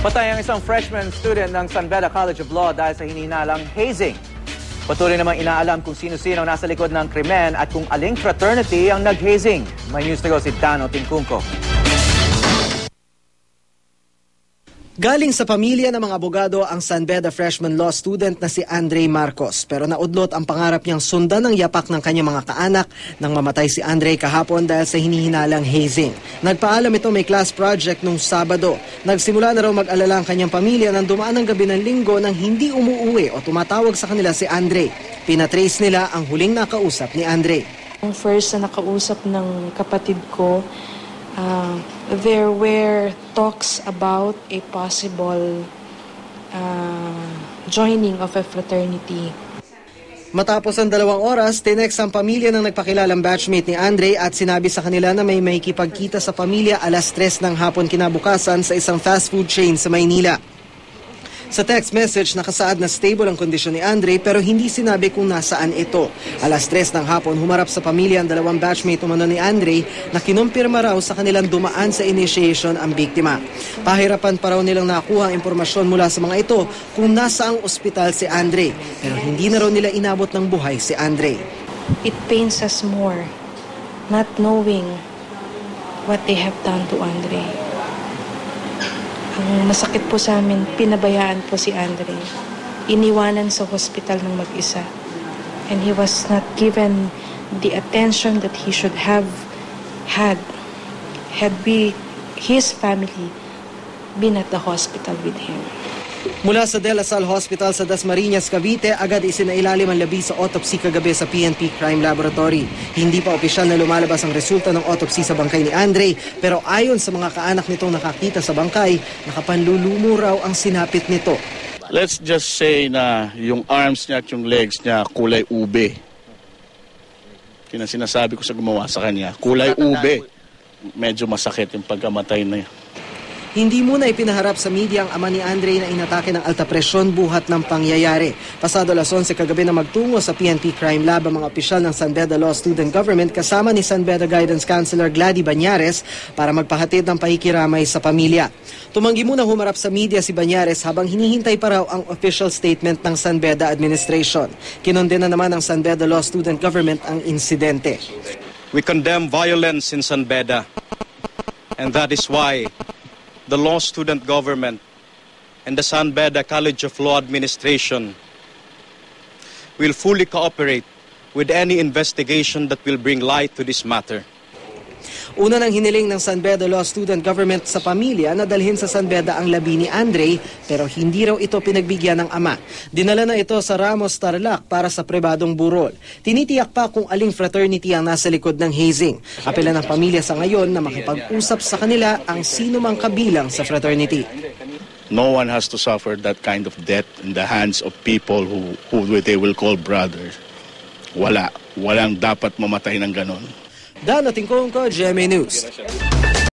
Patay ang isang freshman student ng San Beda College of Law dahil sa hinihinalang hazing. Patuloy namang inaalam kung sino-sino ang nasa likod ng krimen at kung aling fraternity ang nag-hazing. May news to go si Tano Tingkungko. Galing sa pamilya ng mga abogado ang San Beda freshman law student na si Andre Marcos. Pero naudlot ang pangarap niyang sundan ng yapak ng kanyang mga kaanak nang mamatay si Andre kahapon dahil sa hinihinalang hazing. Nagpaalam ito may class project nung Sabado. Nagsimula na raw mag-alala ang kanyang pamilya nang dumaan ng gabi ng Linggo nang hindi umuuwi o tumatawag sa kanila si Andre. Pinatrace nila ang huling nakausap ni Andre. Ang first na nakausap ng kapatid ko, there were talks about a possible joining of a fraternity. Matapos ang 2 oras, tinext ang pamilya ng nagpakilalang batchmate ni Andre at sinabi sa kanila na may makikipagkita sa pamilya alas 3 ng hapon kinabukasan sa isang fast food chain sa Maynila. Sa text message, nakasaad na stable ang kondisyon ni Andre pero hindi sinabi kung nasaan ito. Alas 3 ng hapon, humarap sa pamilya ang 2 batchmate umano ni Andre na kinumpirma raw sa kanilang dumaan sa initiation ang biktima. Pahirapan pa raw nilang nakuha ang impormasyon mula sa mga ito kung nasaang ospital si Andre pero hindi na raw nila inabot ng buhay si Andre. It pains us more not knowing what they have done to Andre. Ang masakit po sa amin, pinabayaan po si Andre. Iniwanan sa hospital ng mag-isa. And he was not given the attention that he should have had his family been at the hospital with him. Mula sa De La Salle Hospital sa Dasmariñas, Cavite, agad isinailalim ang labi sa autopsy kagabi sa PNP Crime Laboratory. Hindi pa opisyal na lumalabas ang resulta ng autopsy sa bangkay ni Andre, pero ayon sa mga kaanak nitong nakakita sa bangkay, nakapanlulumo raw ang sinapit nito. Let's just say na yung arms niya at yung legs niya kulay ube. Sinasabi ko sa gumawa sa kanya, kulay ube. Medyo masakit yung pagkamatay na yan. Hindi muna ipinaharap sa media ang ama ni Andre na inatake ng alta presyon buhat ng pangyayari. Pasado alas 11 kagabi na magtungo sa PNP Crime Lab ang mga opisyal ng San Beda Law Student Government kasama ni San Beda Guidance Counselor Gladys Banyares para magpahatid ng pakikiramay sa pamilya. Tumanggi muna humarap sa media si Banyares habang hinihintay pa raw ang official statement ng San Beda Administration. Kinondena naman ng San Beda Law Student Government ang insidente. We condemn violence in San Beda, and that is why the Law Student Government and the San Beda College of Law Administration will fully cooperate with any investigation that will bring light to this matter. Una nang hiniling ng San Beda Law Student Government sa pamilya na dalhin sa San Beda ang labi ni Andre pero hindi raw ito pinagbigyan ng ama. Dinala na ito sa Ramos Tarlac para sa pribadong burol. Tinitiyak pa kung aling fraternity ang nasa likod ng hazing. Apela ng pamilya sa ngayon na makipag-usap sa kanila ang sino mang kabilang sa fraternity. No one has to suffer that kind of death in the hands of people who they will call brothers. Walang dapat mamatay ng ganon. Dano Tingkungko, GMA News.